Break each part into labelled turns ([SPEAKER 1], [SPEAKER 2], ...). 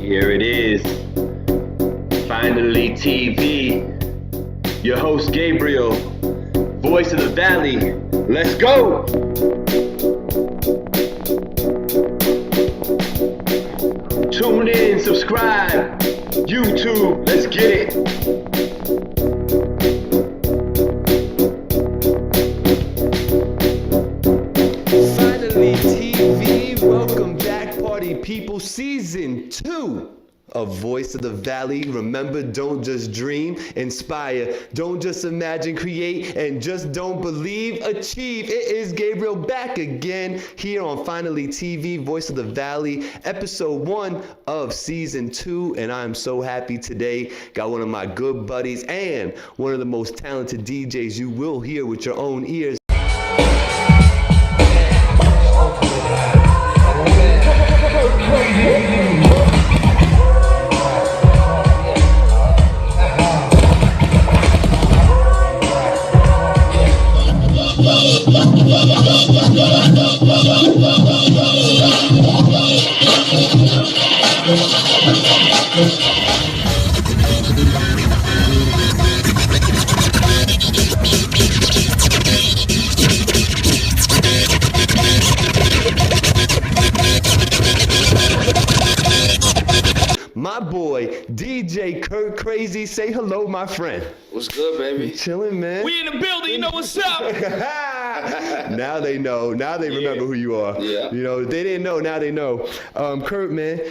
[SPEAKER 1] Here it is, Finally TV. Your host Gabriel, voice of the valley. Let's go! Tune in, subscribe, YouTube, let's get it.
[SPEAKER 2] Finally TV, welcome back, party people. Season 2 of Voice of the Valley. Remember, don't just dream, inspire. Don't just imagine, create, and just don't believe, achieve. It is Gabriel back again here on Finally TV, Voice of the Valley, episode 1 of season 2. And I'm so happy today. Got one of my good buddies and one of the most talented DJs you will hear with your own ears. My boy, DJ Curt Crazy. Say hello, my friend.
[SPEAKER 3] What's good, baby?
[SPEAKER 2] Chilling, man.
[SPEAKER 3] We in the building, you know what's up?
[SPEAKER 2] Now they know. Now they remember who you are.
[SPEAKER 3] Yeah.
[SPEAKER 2] You know, they didn't know, now they know. Curt, man,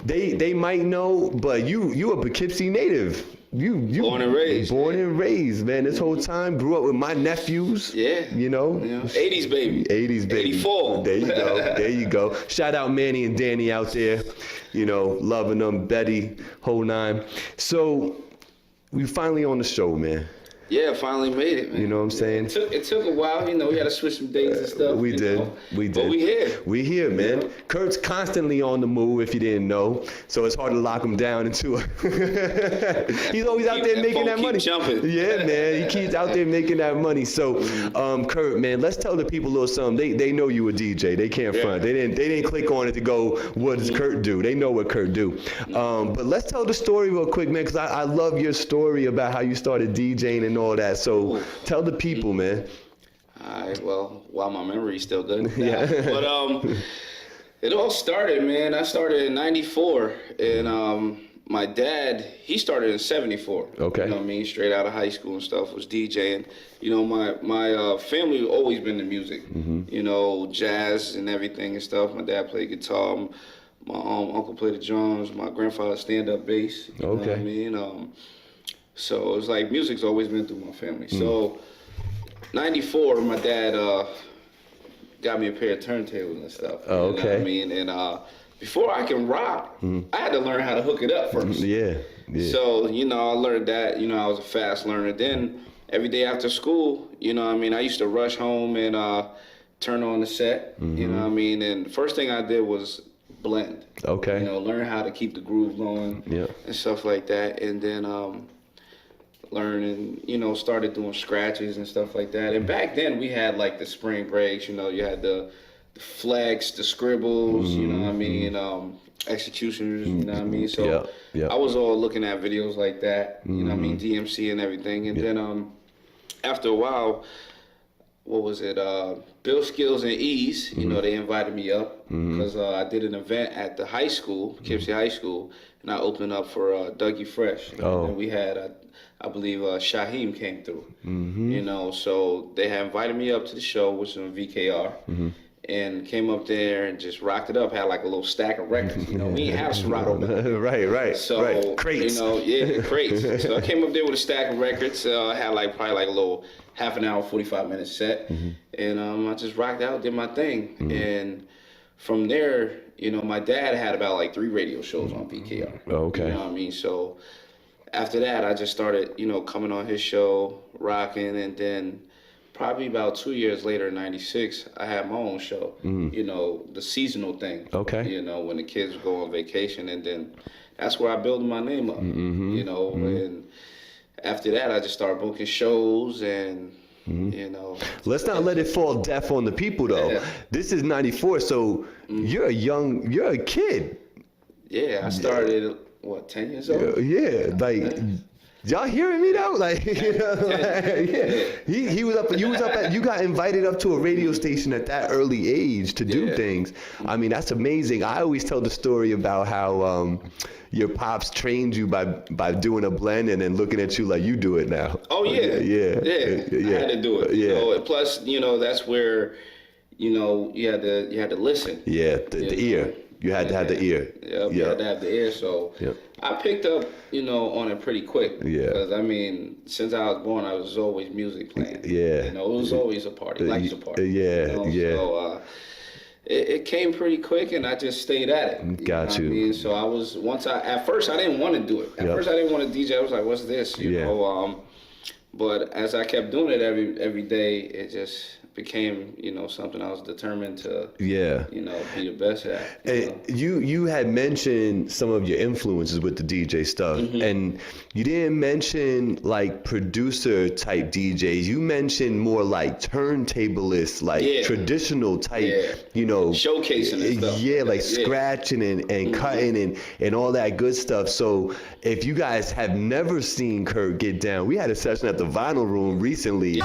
[SPEAKER 2] they might know, but you a Poughkeepsie native. You
[SPEAKER 3] Born and raised.
[SPEAKER 2] Born and raised, man. This whole time, grew up with my nephews.
[SPEAKER 3] Yeah.
[SPEAKER 2] You know?
[SPEAKER 3] 80s baby.
[SPEAKER 2] 80s baby.
[SPEAKER 3] 84.
[SPEAKER 2] There you go. There you go. Shout out Manny and Danny out there. You know, loving them. Betty, whole nine. So, we finally on the show, man.
[SPEAKER 3] Yeah, finally made it, man.
[SPEAKER 2] You know what I'm saying?
[SPEAKER 3] It took a while, you know, we had to switch some dates and stuff.
[SPEAKER 2] We did.
[SPEAKER 3] But we here.
[SPEAKER 2] We here, man.
[SPEAKER 3] Yeah.
[SPEAKER 2] Kurt's constantly on the move, if you didn't know. So it's hard to lock him down into a... He's always out there making that money.
[SPEAKER 3] Jumping.
[SPEAKER 2] Yeah, man. He keeps out there making that money. So, Curt, man, let's tell the people a little something. They know you a DJ. They can't front. They didn't click on it to go, what does Curt do? They know what Curt do. But let's tell the story real quick, man, because I love your story about how you started DJing and all that. So tell the people, man.
[SPEAKER 3] All right, well, while my memory's still good.
[SPEAKER 2] Yeah.
[SPEAKER 3] But it all started, man. I started in 94, and my dad, he started in 74.
[SPEAKER 2] Okay.
[SPEAKER 3] You know what I mean? Straight out of high school and stuff, was DJing. You know, my family always been to music. You know, jazz and everything and stuff. My dad played guitar. My uncle played the drums. My grandfather stand-up bass. You know what I mean? So it's like music's always been through my family. So 94, my dad got me a pair of turntables and stuff.
[SPEAKER 2] Oh, okay.
[SPEAKER 3] You know what I mean? And before I can rock, I had to learn how to hook it up first.
[SPEAKER 2] Yeah.
[SPEAKER 3] So, you know, I learned that. You know, I was a fast learner. Then every day after school, you know what I mean, I used to rush home and turn on the set. You know what I mean? And the first thing I did was blend.
[SPEAKER 2] Okay.
[SPEAKER 3] You know, learn how to keep the groove going and stuff like that. And then learning, you know, started doing scratches and stuff like that. And back then we had like the spring breaks, you know, you had the flex, the scribbles, you know what I mean, executioners, you know what I mean. So I was all looking at videos like that, you know what I mean, DMC and everything. And then after a while, what was it, Bill Skills and Ease, you know, they invited me up because I did an event at the high school, Poughkeepsie High School, and I opened up for Dougie Fresh. And we had, I believe Shaheem came through, you know, so they had invited me up to the show, which was on VKR, and came up there and just rocked it up, had like a little stack of records, you know, we didn't have Serato. So,
[SPEAKER 2] Crates.
[SPEAKER 3] you know, crates. So I came up there with a stack of records, I had like probably like a little half an hour, 45-minute set, and I just rocked out, did my thing, and from there, you know, my dad had about like 3 radio shows on VKR.
[SPEAKER 2] Okay.
[SPEAKER 3] You know what I mean? So after that, I just started, you know, coming on his show, rocking, and then probably about 2 years later, in '96, I had my own show. You know, the seasonal thing. Okay. You know, when the kids go on vacation, and then that's where I built my name up. You know, and after that, I just started booking shows and. You know.
[SPEAKER 2] Let's not let it fall deaf on the people though. This is '94, so you're a kid.
[SPEAKER 3] Yeah, I started, 10 years old?
[SPEAKER 2] Yeah, like... Y'all hearing me though? Like, you know, like, yeah. He was up. You was up at. You got invited up to a radio station at that early age to do things. I mean, that's amazing. I always tell the story about how your pops trained you by doing a blend and then looking at you like you do it now.
[SPEAKER 3] Oh yeah,
[SPEAKER 2] yeah.
[SPEAKER 3] I had to do it.
[SPEAKER 2] Yeah.
[SPEAKER 3] You know? Plus, that's where, you had to listen.
[SPEAKER 2] Yeah, the ear. You had to have the ear.
[SPEAKER 3] Yep, you had to have the ear. So I picked up, on it pretty quick.
[SPEAKER 2] Yeah.
[SPEAKER 3] Because, since I was born, I was always music playing.
[SPEAKER 2] Yeah.
[SPEAKER 3] It was always a party. Life's a party.
[SPEAKER 2] Yeah,
[SPEAKER 3] So it came pretty quick, and I just stayed at it.
[SPEAKER 2] Got you.
[SPEAKER 3] I mean? So at first, I didn't want to do it. At first, I didn't want to DJ. I was like, what's this? You know? But as I kept doing it every day, it just became, something I was determined to, be the best at.
[SPEAKER 2] You had mentioned some of your influences with the DJ stuff, and you didn't mention like producer type DJs. You mentioned more like turntablist, like traditional type,
[SPEAKER 3] showcasing and stuff.
[SPEAKER 2] Yeah, like scratching and cutting and all that good stuff. So if you guys have never seen Curt get down, we had a session at the Vinyl Room recently.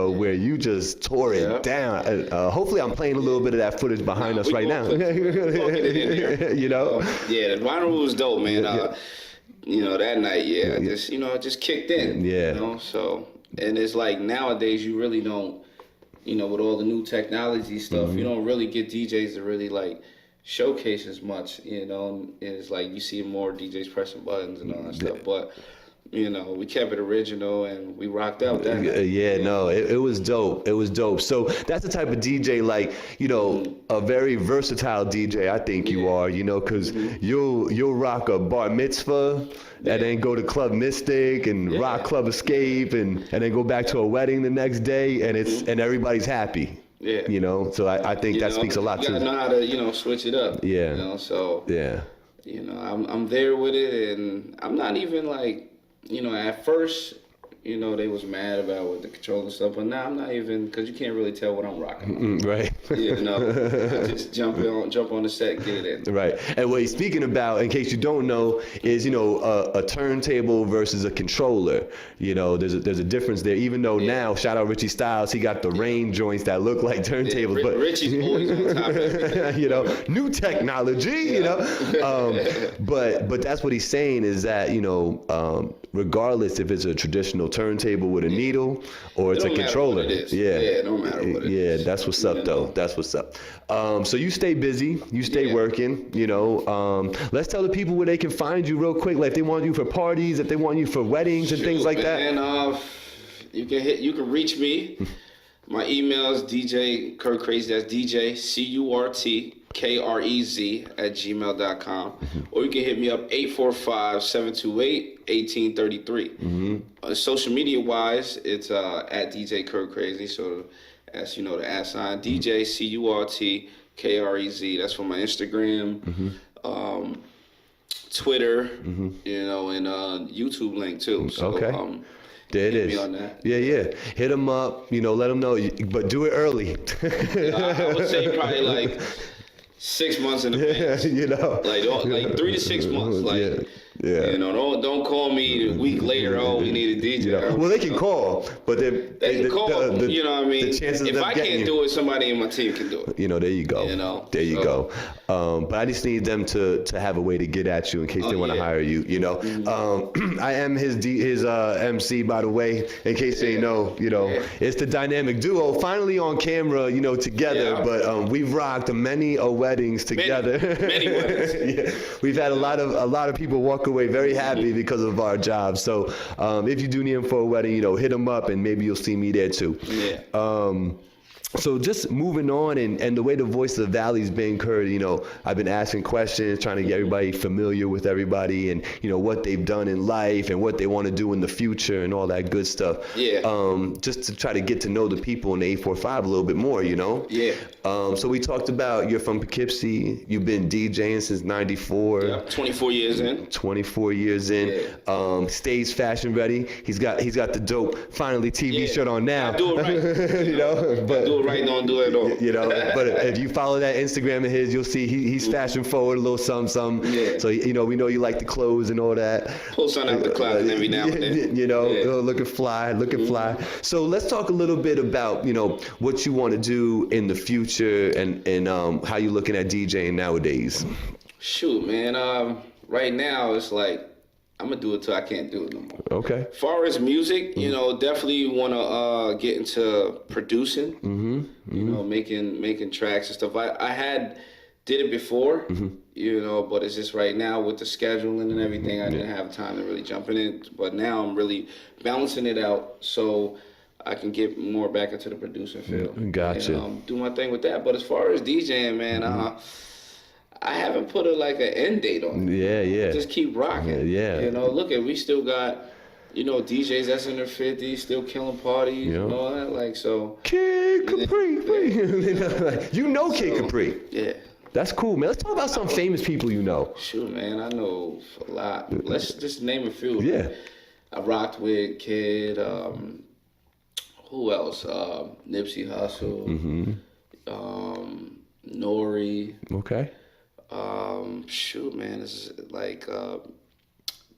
[SPEAKER 2] Where you just tore it down. Hopefully I'm playing a little bit of that footage behind us right now.
[SPEAKER 3] Yeah, the Vinyl Room was dope, man. That night, I just kicked in.
[SPEAKER 2] Yeah.
[SPEAKER 3] So, and it's like nowadays you really don't, with all the new technology stuff, you don't really get DJs to really like showcase as much, it's like you see more DJs pressing buttons and all that stuff, but we kept it original and we rocked out that night.
[SPEAKER 2] It was dope. It was dope. So that's the type of DJ, like, a very versatile DJ, I think you are, because you'll rock a bar mitzvah and then go to Club Mystic and rock Club Escape and then go back to a wedding the next day and and everybody's happy.
[SPEAKER 3] Yeah.
[SPEAKER 2] So I think that speaks a lot too.
[SPEAKER 3] You gotta know how to, switch it up.
[SPEAKER 2] Yeah.
[SPEAKER 3] So
[SPEAKER 2] yeah.
[SPEAKER 3] I'm there with it, and I'm not even like, at first, they was mad about with the control and stuff, but now I'm not even, because you can't really tell what I'm rocking.
[SPEAKER 2] Right.
[SPEAKER 3] I just jump on the set, get it in.
[SPEAKER 2] Right. And what he's speaking about, in case you don't know, is, a turntable versus a controller. There's a difference there, even though now, shout out Richie Styles, he got the rain joints that look like turntables. But
[SPEAKER 3] Richie's always on top of it.
[SPEAKER 2] New technology, But that's what he's saying is that, regardless if it's a traditional turntable with a needle or it's a controller.
[SPEAKER 3] It don't matter what it is.
[SPEAKER 2] Yeah, that's what's up though. That's what's up. So you stay busy, you stay working, let's tell the people where they can find you real quick. Like if they want you for parties, if they want you for weddings and things like that.
[SPEAKER 3] And you can reach me. My email is DJ Curt Crazy. That's DJ CurtKrez or you can hit me up 845-728-1833. Social media wise, it's at DJ Curt Crazy. So that's the @ sign DJ CurtKrez. That's for my Instagram, Twitter, and YouTube link too. So,
[SPEAKER 2] okay. There it is.
[SPEAKER 3] On that.
[SPEAKER 2] Yeah. Hit them up, let them know, but do it early.
[SPEAKER 3] I would say probably like 6 months in advance. Like 3 to 6 months. Don't call me a week later. Oh, we need a DJ.
[SPEAKER 2] Well, they can call, but they
[SPEAKER 3] can call. You know what I mean?
[SPEAKER 2] The chances
[SPEAKER 3] if I can't do it, somebody in my team can do it.
[SPEAKER 2] There you go. There you go. But I just need them to have a way to get at you in case they want to hire you. I am his MC, by the way. In case they know, it's the dynamic duo. Finally on camera, together. But we've rocked many weddings together.
[SPEAKER 3] Many weddings.
[SPEAKER 2] We've had a lot of people walk away very happy because of our jobs. So if you do need him for a wedding, hit him up and maybe you'll see me there too. So just moving on, and the way the Voice of the Valley's been, Curt, you know, I've been asking questions, trying to get everybody familiar with everybody, and you know what they've done in life and what they want to do in the future and all that good stuff.
[SPEAKER 3] Yeah.
[SPEAKER 2] Just to try to get to know the people in the 845 a little bit more, you know.
[SPEAKER 3] Yeah.
[SPEAKER 2] So we talked about you're from Poughkeepsie. You've been DJing since '94.
[SPEAKER 3] Yeah. 24 years in.
[SPEAKER 2] 24 years in.
[SPEAKER 3] Yeah.
[SPEAKER 2] Stage fashion ready. He's got the dope Finally TV shirt on now.
[SPEAKER 3] I do it right.
[SPEAKER 2] You know, but
[SPEAKER 3] do it right, don't do it at all.
[SPEAKER 2] You know, but if you follow that Instagram of his, you'll see he's fashion forward, a little something.
[SPEAKER 3] Yeah.
[SPEAKER 2] So you know, we know you like the clothes and all that.
[SPEAKER 3] Pull something out the closet every now and then.
[SPEAKER 2] You know,
[SPEAKER 3] Yeah.
[SPEAKER 2] looking fly. So let's talk a little bit about, you know, what you want to do in the future and how you're looking at DJing nowadays.
[SPEAKER 3] Shoot, man. Right now it's like I'm gonna do it till I can't do it no more.
[SPEAKER 2] Okay.
[SPEAKER 3] As far as music, you know, definitely want to get into producing. You know, making tracks and stuff. I did it before, you know, but it's just right now with the scheduling and everything, I didn't have time to really jump in it. But now I'm really balancing it out so I can get more back into the producing field.
[SPEAKER 2] Gotcha.
[SPEAKER 3] And, do my thing with that. But as far as DJing, man, I haven't put an end date on it.
[SPEAKER 2] Yeah.
[SPEAKER 3] Just keep rocking.
[SPEAKER 2] Yeah.
[SPEAKER 3] You know, look we still got, you know, DJs that's in their 50s, still killing parties and all that. Like, so.
[SPEAKER 2] Kid Capri. You know Kid Capri.
[SPEAKER 3] Yeah.
[SPEAKER 2] That's cool, man. Let's talk about some famous people you know.
[SPEAKER 3] Shoot, man, I know a lot. Let's just name a few.
[SPEAKER 2] Yeah.
[SPEAKER 3] I rocked with Kid. Who else? Nipsey Hussle. Nori.
[SPEAKER 2] Okay.
[SPEAKER 3] Shoot, man, it's like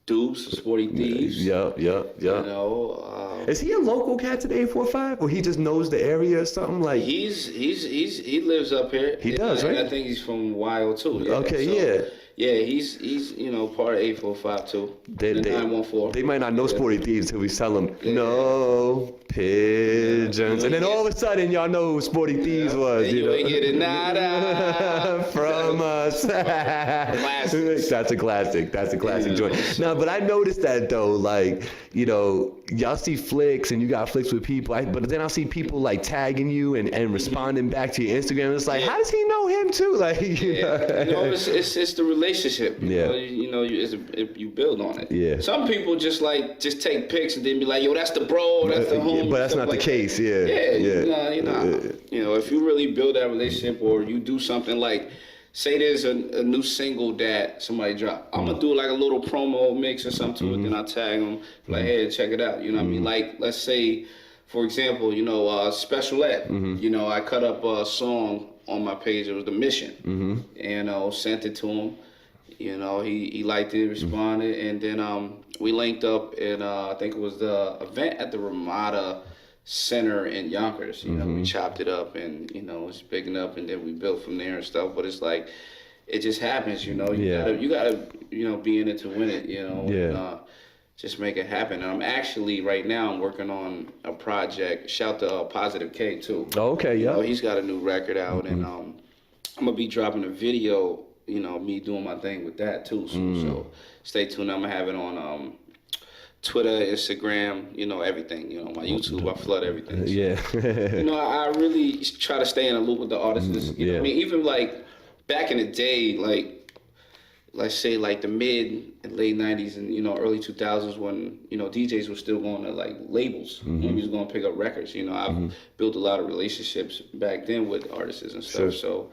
[SPEAKER 3] Deuce, Sporty Thieves.
[SPEAKER 2] Yeah.
[SPEAKER 3] You know.
[SPEAKER 2] Is he a local cat to the 845, or he just knows the area or something like?
[SPEAKER 3] He lives up here.
[SPEAKER 2] He does, right?
[SPEAKER 3] And I think he's from Wild too. Yeah.
[SPEAKER 2] Okay,
[SPEAKER 3] so,
[SPEAKER 2] yeah.
[SPEAKER 3] Yeah, he's you know part of 845 too.
[SPEAKER 2] They
[SPEAKER 3] 914.
[SPEAKER 2] They might not know Sporty Thieves till we tell them no pigeons, and then all of a sudden y'all know who Sporty Thieves was.
[SPEAKER 3] And
[SPEAKER 2] you know,
[SPEAKER 3] ain't getting nada
[SPEAKER 2] from us. That's a classic. That's a classic joint. Now, but I noticed that though, like, you know, y'all see flicks and you got flicks with people, but then I see people like tagging you and responding back to your Instagram. It's like, how does he know him too? Like, you know,
[SPEAKER 3] it's the relationship.
[SPEAKER 2] Yeah.
[SPEAKER 3] You build on it.
[SPEAKER 2] Yeah.
[SPEAKER 3] Some people just take pics and then be like, yo, that's the bro, that's the homie.
[SPEAKER 2] But that's not the case. Yeah.
[SPEAKER 3] You know, if you really build that relationship or you do something like, say there's a new single that somebody dropped, I'm gonna do like a little promo mix or something to it, then I tag them, like, hey, check it out. You know what I mean? Like, let's say, for example, you know, Special Ed. You know, I cut up a song on my page. It was The Mission. And sent it to him. You know, he liked it, responded, and then we linked up in I think it was the event at the Ramada Center in Yonkers. You know, we chopped it up and, you know, it's picking up, and then we built from there and stuff. But it's like, it just happens, you know. You gotta, you know, be in it to win it, you know. And, just make it happen. And I'm actually right now I'm working on a project. Shout to Positive K too.
[SPEAKER 2] Oh, okay, yeah.
[SPEAKER 3] You know, he's got a new record out, and I'm gonna be dropping a video. You know, me doing my thing with that too. So stay tuned. I'm gonna have it on Twitter, Instagram, you know, everything. You know, my YouTube, I flood everything. So, you know, I really try to stay in a loop with the artists. You know what I mean? Even like back in the day, like, let's say like the mid and late 90s and, you know, early 2000s when, you know, DJs were still going to like labels. We was going to pick up records. You know, I've built a lot of relationships back then with artists and stuff. So,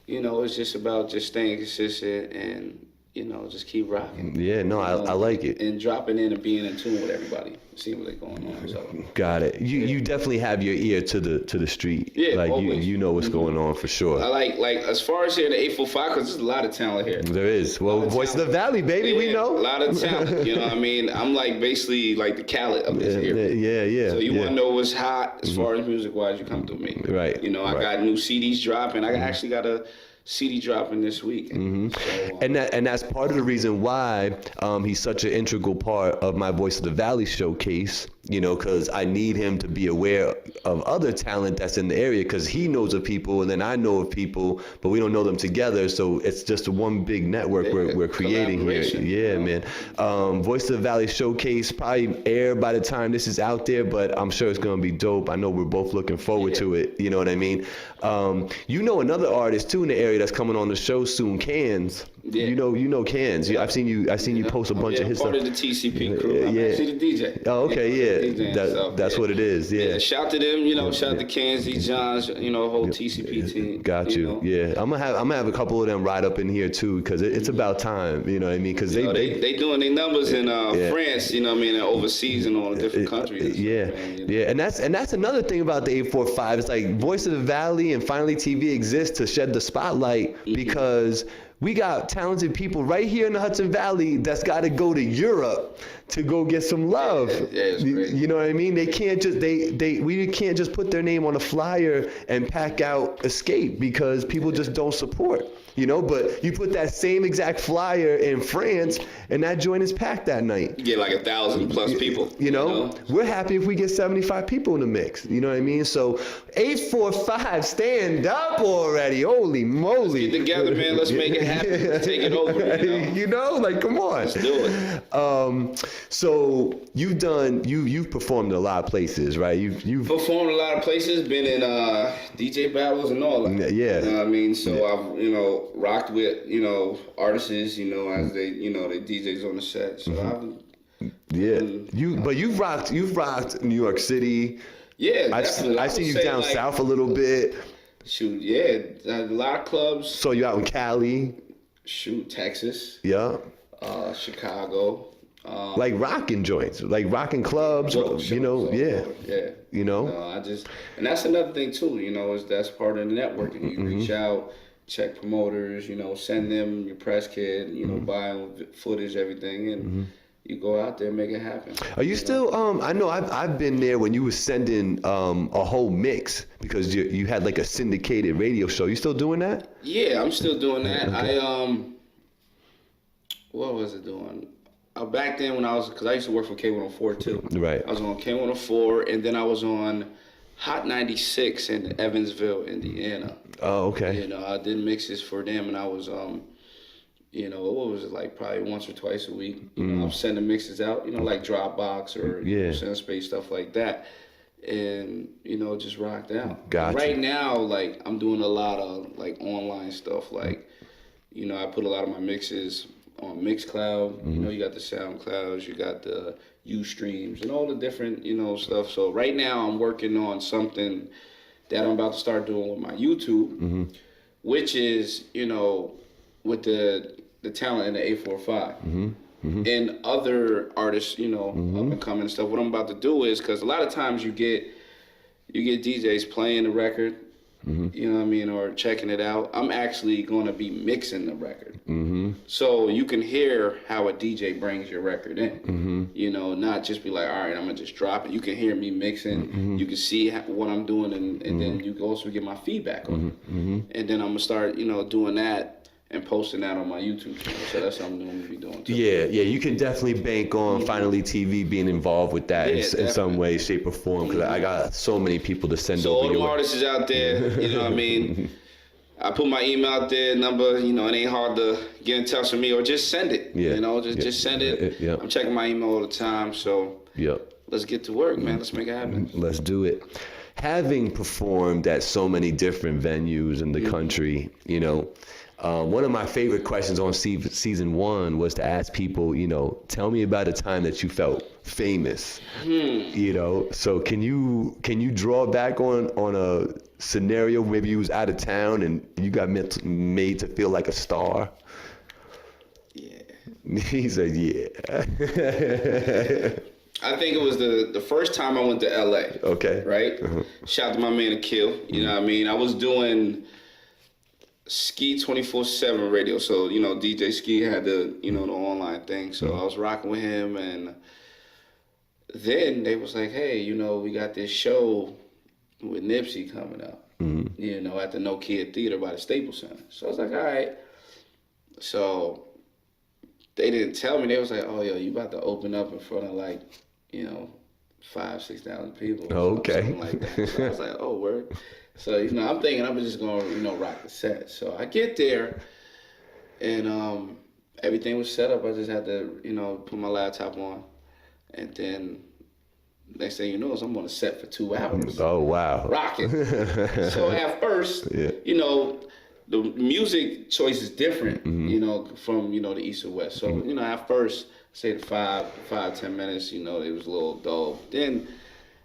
[SPEAKER 3] you know, it's just about just staying consistent and, you know, just keep rocking.
[SPEAKER 2] Yeah, no, I like it.
[SPEAKER 3] And dropping in and being in tune with everybody, seeing what's going on. So.
[SPEAKER 2] Got it. You definitely have your ear to the street.
[SPEAKER 3] Yeah,
[SPEAKER 2] like
[SPEAKER 3] always.
[SPEAKER 2] you know what's going on for sure.
[SPEAKER 3] I like as far as here in the 845, because there's a lot of talent here.
[SPEAKER 2] There is. Well, Voice of the Valley, baby, we know.
[SPEAKER 3] A lot of talent. You know what I mean? I'm like basically like the Khaled of this area.
[SPEAKER 2] Yeah.
[SPEAKER 3] So you want to know what's hot as far as music wise, you come through me.
[SPEAKER 2] Right.
[SPEAKER 3] You know, I got new CDs dropping. I actually got a CD dropping this week. So,
[SPEAKER 2] and that's part of the reason why he's such an integral part of my Voice of the Valley showcase, you know, because I need him to be aware, of other talent that's in the area, because he knows of people and then I know of people, but we don't know them together. So it's just one big network we're creating here. Yeah, man. Voice of the Valley Showcase probably air by the time this is out there, but I'm sure it's gonna be dope. I know we're both looking forward to it. You know what I mean? You know another artist too in the area that's coming on the show soon, Cans.
[SPEAKER 3] Yeah.
[SPEAKER 2] You know Cans. I've seen you post a bunch of his stuff.
[SPEAKER 3] Part of the TCP crew. I'm actually the DJ.
[SPEAKER 2] Oh, okay, that's what it is. Yeah.
[SPEAKER 3] Shout to them. Shout to Cans, D. Johns. Whole TCP team.
[SPEAKER 2] Got you. Yeah. I'm gonna have a couple of them ride up in here too, because it's about time. You know what I mean? Because
[SPEAKER 3] they doing their numbers in France. You know what I mean? And overseas and all the different countries.
[SPEAKER 2] Yeah. And that's another thing about the 845. It's like Voice of the Valley and Finally TV exists to shed the spotlight, because we got talented people right here in the Hudson Valley that's got to go to Europe to go get some love. You know what I mean? They can't just we can't just put their name on a flyer and pack out Escape, because people just don't support. But you put that same exact flyer in France and that joint is packed that night.
[SPEAKER 3] You get like 1,000 plus people.
[SPEAKER 2] We're happy if we get 75 people in the mix. You know what I mean? So 845, stand up already. Holy moly.
[SPEAKER 3] Let's get together, man. Let's make it happen. Let's take it over.
[SPEAKER 2] Like, come on.
[SPEAKER 3] Let's do it.
[SPEAKER 2] So you've performed in a lot of places, right? You've
[SPEAKER 3] performed a lot of places, been in DJ battles and all that.
[SPEAKER 2] Yeah.
[SPEAKER 3] You know what I mean? So I've rocked with artists, as they the DJs on the set. So you've rocked New York City.
[SPEAKER 2] Yeah, definitely. I've seen you down south a little bit.
[SPEAKER 3] Shoot, yeah, a lot of clubs.
[SPEAKER 2] So you out in Cali?
[SPEAKER 3] Shoot, Texas.
[SPEAKER 2] Yeah.
[SPEAKER 3] Chicago.
[SPEAKER 2] Like rocking joints, like rocking clubs, yeah.
[SPEAKER 3] And that's another thing too, is that's part of the networking. You reach out, check promoters, send them your press kit, buy them footage, everything, and you go out there and make it happen.
[SPEAKER 2] Are you still, I know I've been there when you were sending a whole mix, because you had like a syndicated radio show. You still doing that?
[SPEAKER 3] Yeah, I'm still doing that.
[SPEAKER 2] Okay.
[SPEAKER 3] What was it doing? Back then because I used to work for K104 too.
[SPEAKER 2] Right.
[SPEAKER 3] I was on K104, and then I was on Hot 96 in Evansville, Indiana.
[SPEAKER 2] Oh, okay.
[SPEAKER 3] I did mixes for them, and I was, what was it, like probably once or twice a week. I'm sending mixes out, like Dropbox or SendSpace, stuff like that. And, just rocked out.
[SPEAKER 2] Gotcha.
[SPEAKER 3] Right now, like, I'm doing a lot of, like, online stuff. Like, I put a lot of my mixes on Mixcloud. You got the SoundClouds, you got the Ustreams, and all the different, stuff. So right now I'm working on something that I'm about to start doing with my YouTube, which is, with the talent in the 845. And other artists, up and coming and stuff. What I'm about to do is, because a lot of times you get DJs playing the record, you know what I mean, or checking it out. I'm actually going to be mixing the record. So you can hear how a DJ brings your record in. Not just be like, all right, I'm going to just drop it. You can hear me mixing. You can see what I'm doing, and then you can also get my feedback on it. And then I'm going to start, doing that and posting that on my YouTube channel. So that's something I'm going to be doing too.
[SPEAKER 2] Yeah, you can definitely bank on Finally TV being involved with that in some way, shape, or form, because I got so many people to send over.
[SPEAKER 3] So all the artists out there, you know what I mean? I put my email out there, number, it ain't hard to get in touch with me, or just send it. Just send it. I'm checking my email all the time, so let's get to work, man. Let's make it happen.
[SPEAKER 2] Let's do it. Having performed at so many different venues in the country, one of my favorite questions on season 1 was to ask people, tell me about a time that you felt famous. So can you draw back on a scenario, maybe you was out of town and you got made to feel like a star?
[SPEAKER 3] Yeah.
[SPEAKER 2] He said, yeah.
[SPEAKER 3] I think it was the first time I went to LA.
[SPEAKER 2] Okay.
[SPEAKER 3] Right? Shout out to my man Akil. You know what I mean? I was doing Ski 24/7 radio, so DJ Ski had the the online thing, so I was rocking with him, and then they was like, hey, we got this show with Nipsey coming up, at the Nokia Theater by the Staples Center. So I was like, all right. So they didn't tell me. They was like, oh, yo, you about to open up in front of 5,000-6,000 people.
[SPEAKER 2] Okay.
[SPEAKER 3] Something like that. So I was like, oh, word. So, I'm thinking I'm just going to, rock the set. So I get there, and everything was set up. I just had to, put my laptop on. And then next thing you know is I'm on a set for 2 hours.
[SPEAKER 2] Oh, wow.
[SPEAKER 3] Rocking. So at first, the music choice is different, from, the East or West. So, at first, say the 5-10 minutes, it was a little dull. Then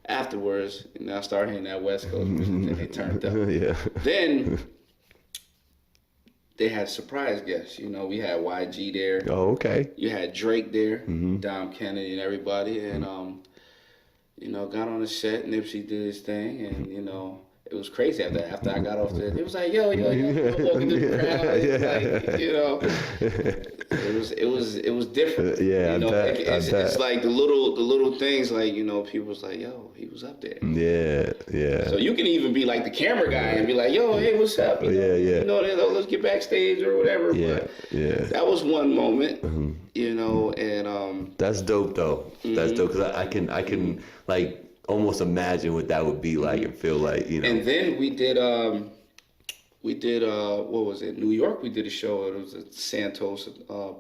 [SPEAKER 3] afterwards, I started hearing that West Coast music, and they turned up.
[SPEAKER 2] Yeah.
[SPEAKER 3] Then they had surprise guests. We had YG there.
[SPEAKER 2] Oh, okay.
[SPEAKER 3] You had Drake there, Dom Kennedy and everybody, and got on the set. Nipsey did his thing, and it was crazy after I got off there. It was like, yo, walking through the crowd. It was different.
[SPEAKER 2] Yeah,
[SPEAKER 3] it's like the little things, like, people was like, yo, he was up there.
[SPEAKER 2] Yeah.
[SPEAKER 3] So you can even be like the camera guy and be like, yo, hey, what's up? Let's get backstage or whatever.
[SPEAKER 2] Yeah.
[SPEAKER 3] That was one moment, and
[SPEAKER 2] that's dope though. That's dope, because I can like almost imagine what that would be like and feel like,
[SPEAKER 3] And then we did what was it? New York. We did a show. It was at Santos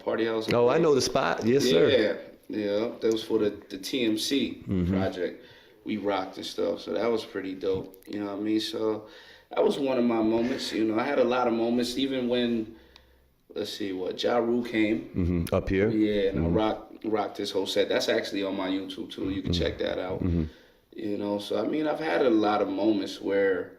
[SPEAKER 3] Party House.
[SPEAKER 2] Oh, I know the spot. Yes, sir.
[SPEAKER 3] Yeah. That was for the TMC project. We rocked and stuff. So that was pretty dope. You know what I mean? So that was one of my moments. I had a lot of moments, even when, let's see, Ja Rule came
[SPEAKER 2] up here.
[SPEAKER 3] Yeah, and I rocked this whole set. That's actually on my YouTube too. You can check that out. So I mean, I've had a lot of moments where,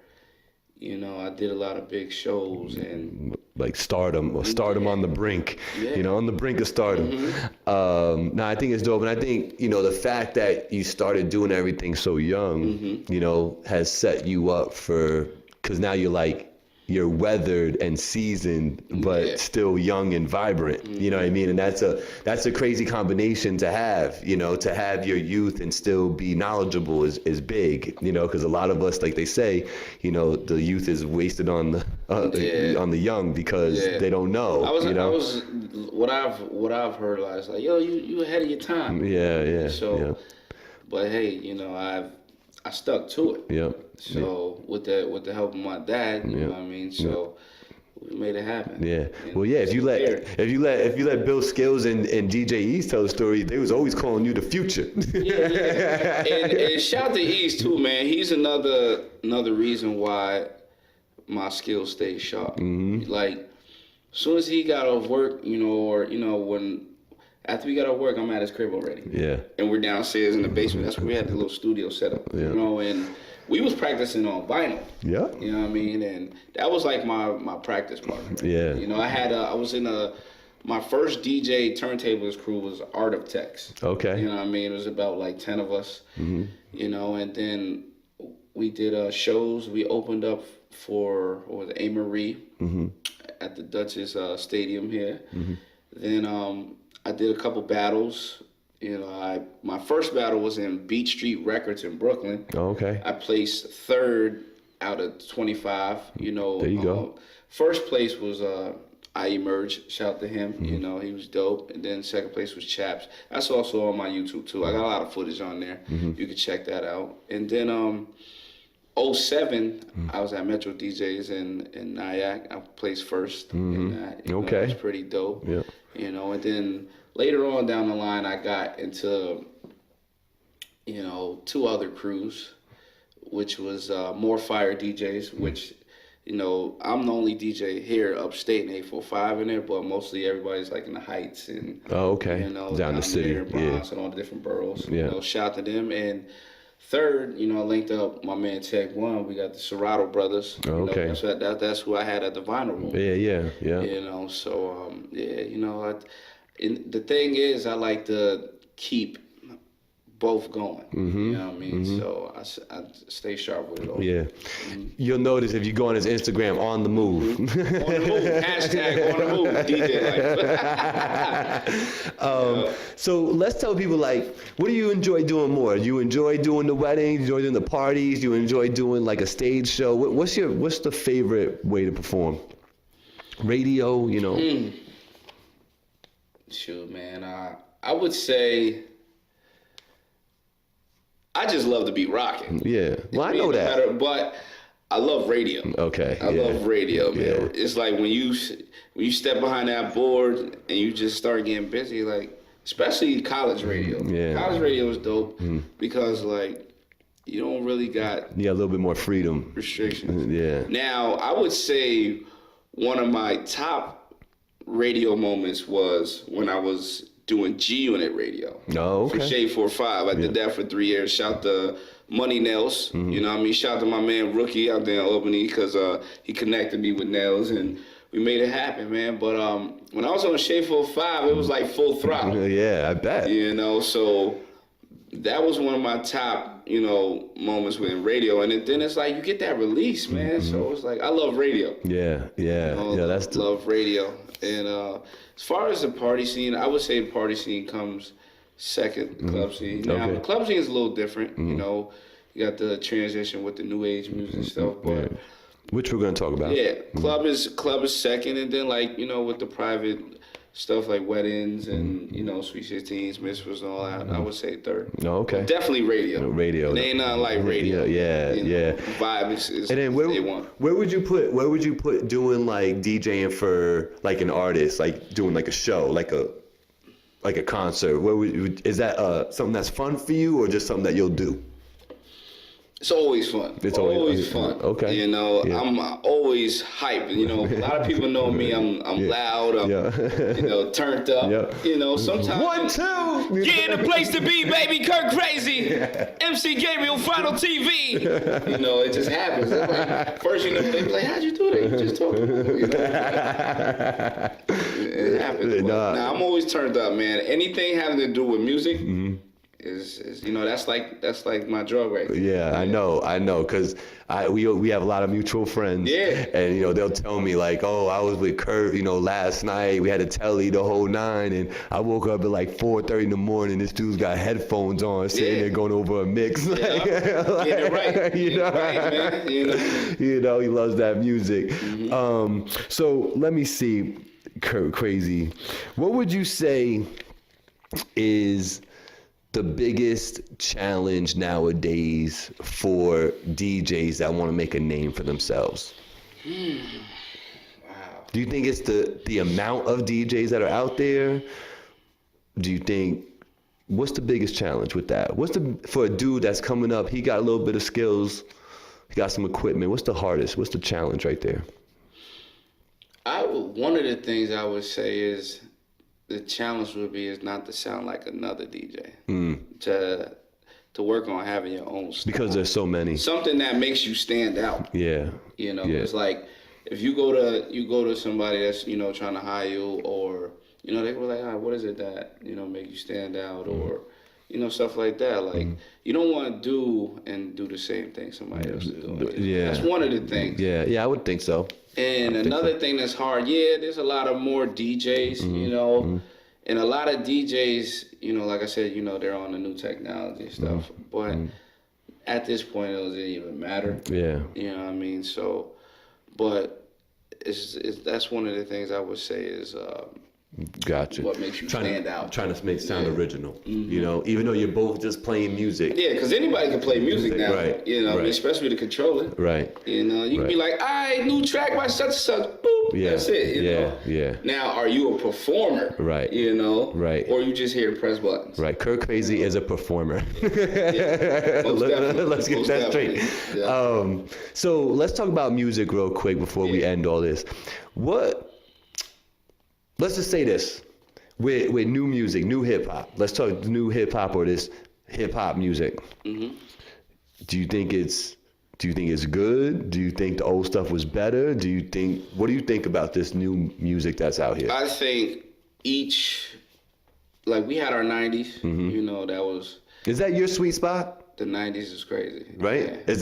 [SPEAKER 3] I did a lot of big shows and
[SPEAKER 2] like stardom on the brink, on the brink of stardom. No, I think it's dope, and I think the fact that you started doing everything so young, has set you up for, because now you're weathered and seasoned, but still young and vibrant. You know what I mean? And that's a crazy combination to have. To have your youth and still be knowledgeable is big. Because a lot of us, like they say, the youth is wasted on the young because they don't know.
[SPEAKER 3] What I've heard, I was like, yo, you ahead of your time.
[SPEAKER 2] Yeah.
[SPEAKER 3] So, but hey, I stuck to it.
[SPEAKER 2] Yeah.
[SPEAKER 3] So with the help of my dad, you know what I mean. So we made it happen.
[SPEAKER 2] Yeah. Well, yeah. If you let Bill Skills and DJ East tell the story, they was always calling you the future.
[SPEAKER 3] Yeah. And shout to East too, man. He's another reason why my skills stay sharp. Like, as soon as he got off work, when. After we got off work, I'm at his crib already. Yeah. And we're downstairs in the basement. That's where we had the little studio set up. Yeah. And we was practicing on vinyl. Yeah. You know what I mean? And that was like my practice partner. Yeah. I was in my first DJ turntables crew was Art of Tex. Okay. You know what I mean? It was about like 10 of us. And then we did shows. We opened up for, A. Marie at the Duchess Stadium here. Then I did a couple battles. My first battle was in Beat Street Records in Brooklyn. Oh, okay. I placed third out of 25. There you go. First place was I Emerge. Shout out to him. He was dope. And then second place was Chaps. That's also on my YouTube too. I got a lot of footage on there. You can check that out. And then 07, I was at Metro DJs in Nyack. I placed first in that. Okay. It was pretty dope. Yeah. And then later on down the line, I got into, 2 other crews, which was More Fire DJs, which, I'm the only DJ here upstate in 845 in there, but mostly everybody's like in the Heights and, down the city, there, Bronx and all the different boroughs. Yeah. Shout to them. And third, I linked up my man Tech One. We got the Serato brothers. Okay. That's who I had at the vinyl room. Yeah. So the thing is, I like to keep both going. You know what I mean? So I stay sharp with it all. Yeah.
[SPEAKER 2] You'll notice if you go on his Instagram, on the move.
[SPEAKER 3] On the move. Hashtag on the move. DJ
[SPEAKER 2] Life. So let's tell people, what do you enjoy doing more? Do you enjoy doing the weddings? Do you enjoy doing the parties? Do you enjoy doing like a stage show? What's the favorite way to perform? Radio,
[SPEAKER 3] Shoot, man. I would say I just love to be rocking.
[SPEAKER 2] Yeah. Well, I know that.
[SPEAKER 3] Matter, but I love radio.
[SPEAKER 2] Okay.
[SPEAKER 3] I love radio, man.
[SPEAKER 2] Yeah.
[SPEAKER 3] It's like when you step behind that board and you just start getting busy, like especially college radio.
[SPEAKER 2] Yeah.
[SPEAKER 3] College radio is dope because like you don't really got
[SPEAKER 2] a little bit more freedom.
[SPEAKER 3] Restrictions.
[SPEAKER 2] Yeah.
[SPEAKER 3] Now I would say one of my top radio moments was when I was doing G-Unit radio.
[SPEAKER 2] Oh, okay.
[SPEAKER 3] For Shade 45. I did that for 3 years. Shout to Money Nails. You know what I mean? Shout to my man Rookie out there in Albany because he connected me with Nails and we made it happen, man. But when I was on Shade 45, it was like full throttle.
[SPEAKER 2] Yeah, I bet.
[SPEAKER 3] You know, so that was one of my top, you know, moments within radio. And then it's like you get that release, man. So it's like I love radio.
[SPEAKER 2] Yeah.
[SPEAKER 3] You know,
[SPEAKER 2] That's
[SPEAKER 3] love radio. And as far as the party scene, I would say the party scene comes second, the club scene. Now, the club scene is a little different. You know, you got the transition with the new age music stuff, but
[SPEAKER 2] which we're gonna talk about.
[SPEAKER 3] Yeah, club is second, and then like you know with the private stuff like weddings and you know sweet 16s, mitzvahs, and all that, I would say third.
[SPEAKER 2] No, okay.
[SPEAKER 3] But definitely radio.
[SPEAKER 2] Radio.
[SPEAKER 3] It ain't nothing like radio.
[SPEAKER 2] Yeah.
[SPEAKER 3] Vibe is
[SPEAKER 2] and then where would you put doing like DJing for like an artist, like doing like a show, like a concert? Is that something that's fun for you or just something that you'll do?
[SPEAKER 3] It's always fun. It's always fun.
[SPEAKER 2] Okay.
[SPEAKER 3] You know, I'm always hyped. You know, a lot of people know me. I'm loud. I'm you know, turned up. You know, sometimes
[SPEAKER 2] 1, 2.
[SPEAKER 3] Yeah, the place to be, baby. Curt Crazy. MC Gabriel, FinallyTV. You know, it just happens. It's like, first, you know, they be like, how'd you do that? You just talking. You know? It happens. Now, I'm always turned up, man. Anything having to do with music. Is you know that's like my drug right there.
[SPEAKER 2] Yeah, I know, cause we have a lot of mutual friends.
[SPEAKER 3] Yeah.
[SPEAKER 2] And you know they'll tell me like, oh, I was with Curt, you know, last night we had a telly the whole 9, and I woke up at like 4:30 in the morning. This dude's got headphones on, sitting there going over a mix.
[SPEAKER 3] Getting it right. You know, right, man.
[SPEAKER 2] You know, he loves that music. So let me see, Curt Crazy, what would you say is the biggest challenge nowadays for DJs that want to make a name for themselves?
[SPEAKER 3] Wow.
[SPEAKER 2] Do you think it's the amount of DJs that are out there? Do you think, what's the biggest challenge with that? For a dude that's coming up, he got a little bit of skills, he got some equipment, what's the hardest? What's the challenge right there?
[SPEAKER 3] One of the things I would say is the challenge would be is not to sound like another DJ. To work on having your own style.
[SPEAKER 2] Because there's so many.
[SPEAKER 3] Something that makes you stand out.
[SPEAKER 2] Yeah.
[SPEAKER 3] You know, it's like if you go to somebody that's, you know, trying to hire you, or, you know, they were like, what is it that, you know, make you stand out, or, you know, stuff like that. Like, you don't want to do the same thing somebody else is doing.
[SPEAKER 2] Yeah.
[SPEAKER 3] That's one of the things.
[SPEAKER 2] Yeah, I would think so.
[SPEAKER 3] And another thing that's hard, there's a lot of more DJs, you know, and a lot of DJs, you know, like I said, you know, they're on the new technology and stuff, but at this point, it doesn't even matter.
[SPEAKER 2] Yeah.
[SPEAKER 3] You know what I mean? So, but that's one of the things I would say is
[SPEAKER 2] Gotcha.
[SPEAKER 3] what makes you stand out.
[SPEAKER 2] Trying to make it sound original, you know, even though you're both just playing music.
[SPEAKER 3] Yeah, because anybody can play music now,
[SPEAKER 2] right?
[SPEAKER 3] You know, I mean, especially the controller.
[SPEAKER 2] Right.
[SPEAKER 3] You know, you can be like, all right, new track by such and such, boop, that's it, you know?
[SPEAKER 2] Yeah.
[SPEAKER 3] Now, are you a performer?
[SPEAKER 2] Right.
[SPEAKER 3] You know?
[SPEAKER 2] Right.
[SPEAKER 3] Or you just here to press buttons?
[SPEAKER 2] Right. Curt Crazy is a performer.
[SPEAKER 3] Most
[SPEAKER 2] let's get that straight.
[SPEAKER 3] Yeah.
[SPEAKER 2] So let's talk about music real quick before we end all this. Let's just say this. With new music, new hip hop. Let's talk new hip hop or this hip hop music. Do you think it's good? Do you think the old stuff was better? What do you think about this new music that's out here?
[SPEAKER 3] I think like we had our 90s, you know, that was.
[SPEAKER 2] Is that your sweet spot?
[SPEAKER 3] The 90s is crazy.
[SPEAKER 2] Right?
[SPEAKER 3] Yeah.
[SPEAKER 2] Is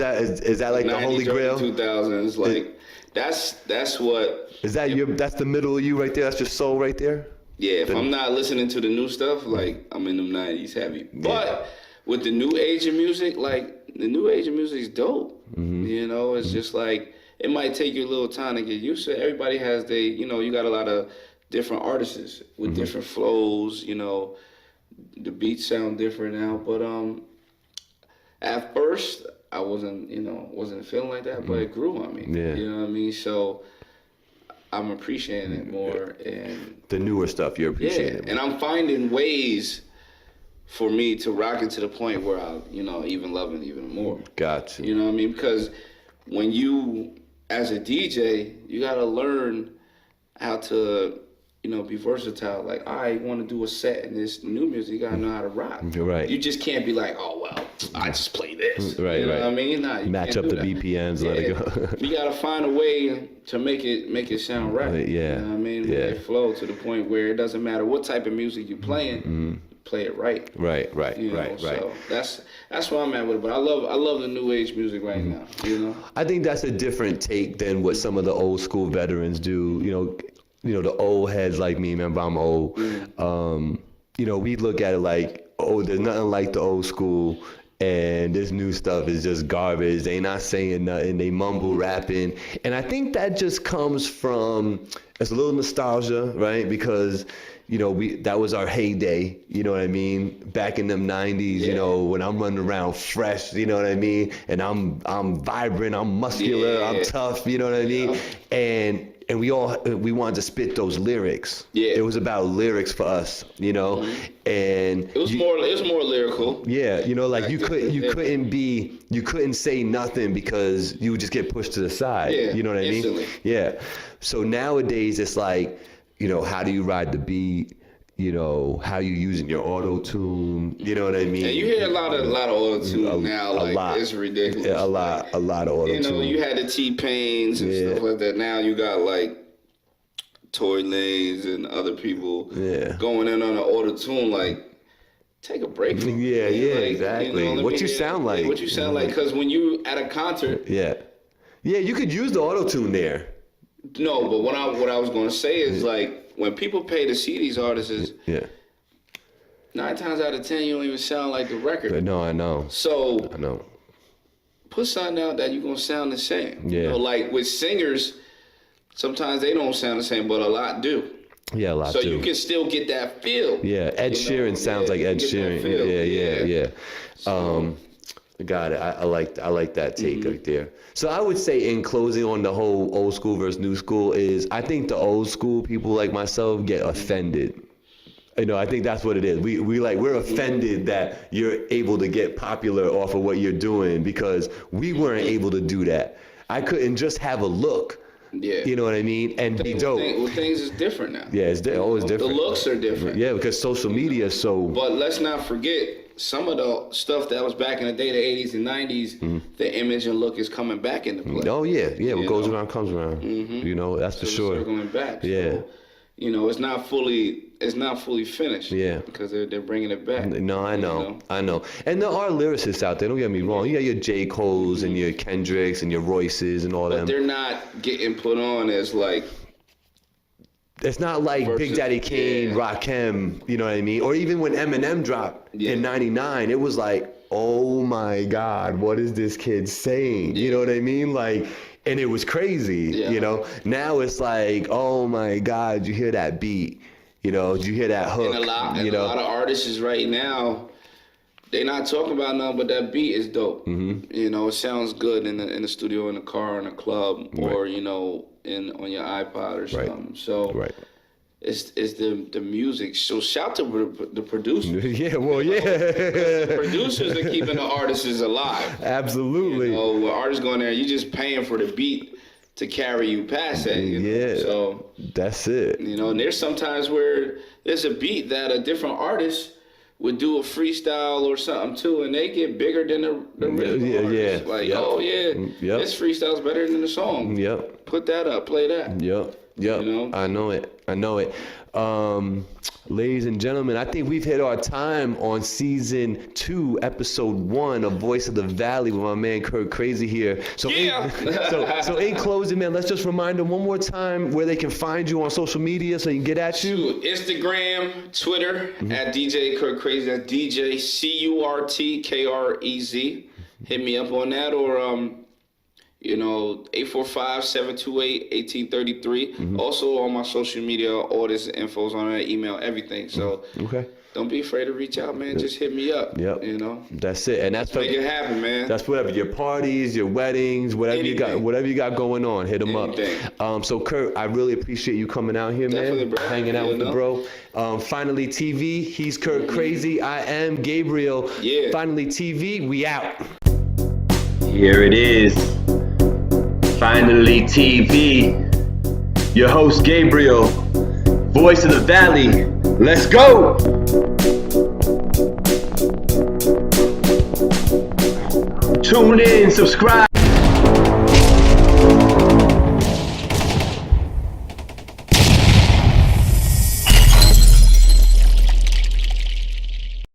[SPEAKER 2] that like the holy grail?
[SPEAKER 3] 2000s, like that's what.
[SPEAKER 2] Is that that's the middle of you right there? That's your soul right there?
[SPEAKER 3] Yeah, if I'm not listening to the new stuff, like I'm in them 90s heavy. But with the new age of music, like the new age of music is dope. You know, it's just like it might take you a little time to get used to it. Everybody has you know, you got a lot of different artists with different flows, you know, the beats sound different now, but at first I wasn't feeling like that, but it grew on me.
[SPEAKER 2] Yeah.
[SPEAKER 3] You know what I mean? So I'm appreciating it more, and
[SPEAKER 2] the newer stuff you're appreciating.
[SPEAKER 3] Yeah, and I'm finding ways for me to rock it to the point where I, even love it even more.
[SPEAKER 2] Gotcha.
[SPEAKER 3] You know what I mean? Because when you, as a DJ, you gotta learn how to, be versatile. Like, I want to do a set in this new music. You gotta know how to rock.
[SPEAKER 2] Right.
[SPEAKER 3] You just can't be like, oh well, I just play this.
[SPEAKER 2] Right.
[SPEAKER 3] You know
[SPEAKER 2] right.
[SPEAKER 3] what I mean? Nah, you
[SPEAKER 2] match
[SPEAKER 3] can't
[SPEAKER 2] up
[SPEAKER 3] do
[SPEAKER 2] the
[SPEAKER 3] that.
[SPEAKER 2] BPMs. Let it go.
[SPEAKER 3] You gotta find a way to make it sound right.
[SPEAKER 2] Yeah.
[SPEAKER 3] You know what I mean?
[SPEAKER 2] Yeah.
[SPEAKER 3] Make it flow to the point where it doesn't matter what type of music you're playing. Play it right.
[SPEAKER 2] Right.
[SPEAKER 3] So that's where I'm at with it. But I love the new age music right now.
[SPEAKER 2] I think that's a different take than what some of the old school veterans do. The old heads like me. Remember, I'm old. We look at it like, there's nothing like the old school. And this new stuff is just garbage. They not saying nothing. They mumble rapping. And I think that just comes from, it's a little nostalgia, right? Because, that was our heyday, you know what I mean? Back in them 90s, when I'm running around fresh, you know what I mean? And I'm vibrant, I'm muscular, I'm tough, you know what I mean? And we wanted to spit those lyrics. Yeah. It was about lyrics for us, and
[SPEAKER 3] it was more lyrical.
[SPEAKER 2] Yeah, you couldn't say nothing because you would just get pushed to the side.
[SPEAKER 3] Yeah,
[SPEAKER 2] you know what I
[SPEAKER 3] instantly.
[SPEAKER 2] mean? Yeah. So nowadays it's like, how do you ride the beat? How you using your auto tune? You know what I mean?
[SPEAKER 3] And you hear a lot of auto tune now. It's ridiculous.
[SPEAKER 2] Yeah, a lot of auto tune.
[SPEAKER 3] You had the T-Pains and stuff like that. Now you got like Tory Lanez and other people going in on an auto tune. Like, take a break from it.
[SPEAKER 2] Yeah, exactly. What you sound like?
[SPEAKER 3] What you sound like? Because when you at a concert,
[SPEAKER 2] you could use the auto tune there.
[SPEAKER 3] No, but what I was gonna say is like, when people pay to see these artists, 9 times out of 10 you don't even sound like the record.
[SPEAKER 2] No, I know.
[SPEAKER 3] So
[SPEAKER 2] I know.
[SPEAKER 3] Put something out that you're gonna sound the same.
[SPEAKER 2] Yeah.
[SPEAKER 3] Like with singers, sometimes they don't sound the same, but a lot do.
[SPEAKER 2] Yeah, a lot
[SPEAKER 3] do.
[SPEAKER 2] do.
[SPEAKER 3] So you can still get that feel.
[SPEAKER 2] Yeah, Ed Sheeran sounds like Ed Sheeran. Yeah. So, got it. I like that take right there. So I would say, in closing on the whole old school versus new school, is I think the old school people like myself get offended. I think that's what it is. We're offended that you're able to get popular off of what you're doing, because we weren't able to do that. I couldn't just have a look. Yeah. You know what I mean? And be dope.
[SPEAKER 3] Things is different now.
[SPEAKER 2] Yeah, it's always different.
[SPEAKER 3] The looks are different.
[SPEAKER 2] Yeah, because social media is so...
[SPEAKER 3] But let's not forget, some of the stuff that was back in the day, the 80s and 90s, the image and look is coming back into play.
[SPEAKER 2] Oh, yeah. What goes around comes around. That's for sure.
[SPEAKER 3] Circling back.
[SPEAKER 2] Yeah.
[SPEAKER 3] So, it's not fully finished. Yeah. Because they're bringing it back.
[SPEAKER 2] No, I know. And there are lyricists out there, don't get me wrong. You got your J. Cole's and your Kendricks and your Royces and all them.
[SPEAKER 3] But they're not getting put on as like...
[SPEAKER 2] It's not like Big Daddy Kane, Rakim, you know what I mean? Or even when Eminem dropped in 99, it was like, oh my God, what is this kid saying? You know what I mean? Like, and it was crazy, Now it's like, oh my God, did you hear that beat? Did you hear that hook?
[SPEAKER 3] And a lot of artists right now, they not talking about nothing, but that beat is dope. It sounds good in the studio, in the car, in the club, or, on your iPod or something. So it's the music. So shout to the producers. The producers are keeping the artists alive.
[SPEAKER 2] Absolutely.
[SPEAKER 3] When artists going there, you just paying for the beat to carry you past that. So
[SPEAKER 2] that's it.
[SPEAKER 3] And there's sometimes where there's a beat that a different artist would do a freestyle or something too, and they get bigger than the original artist. Like, this freestyle's better than the song.
[SPEAKER 2] Yep.
[SPEAKER 3] Put that up, play that.
[SPEAKER 2] Yep. I know it. Ladies and gentlemen, I think we've hit our time on season 2, episode 1 of Voice of the Valley with my man Curt Crazy here. So in closing, man, let's just remind them one more time where they can find you on social media so they can get at you.
[SPEAKER 3] Instagram, Twitter at DJ Curt Crazy. That's DJ CURTKREZ. Hit me up on that, or 845-728-1833. Also on my social media, all this info's on that, email, everything. So don't be afraid to reach out, man. Just hit me up.
[SPEAKER 2] Yep.
[SPEAKER 3] You know.
[SPEAKER 2] That's it. And that's
[SPEAKER 3] make it happen, man.
[SPEAKER 2] That's whatever. Your parties, your weddings, whatever you got going on, hit them up. So Curt, I really appreciate you coming out here, man.
[SPEAKER 3] Bro.
[SPEAKER 2] Hanging out with the bro. Finally TV. He's Curt Crazy. I am Gabriel.
[SPEAKER 3] Yeah.
[SPEAKER 2] Finally TV. We out.
[SPEAKER 1] Here it is. Finally TV. Your host Gabriel. Voice of the Valley. Let's go! Tune in, subscribe.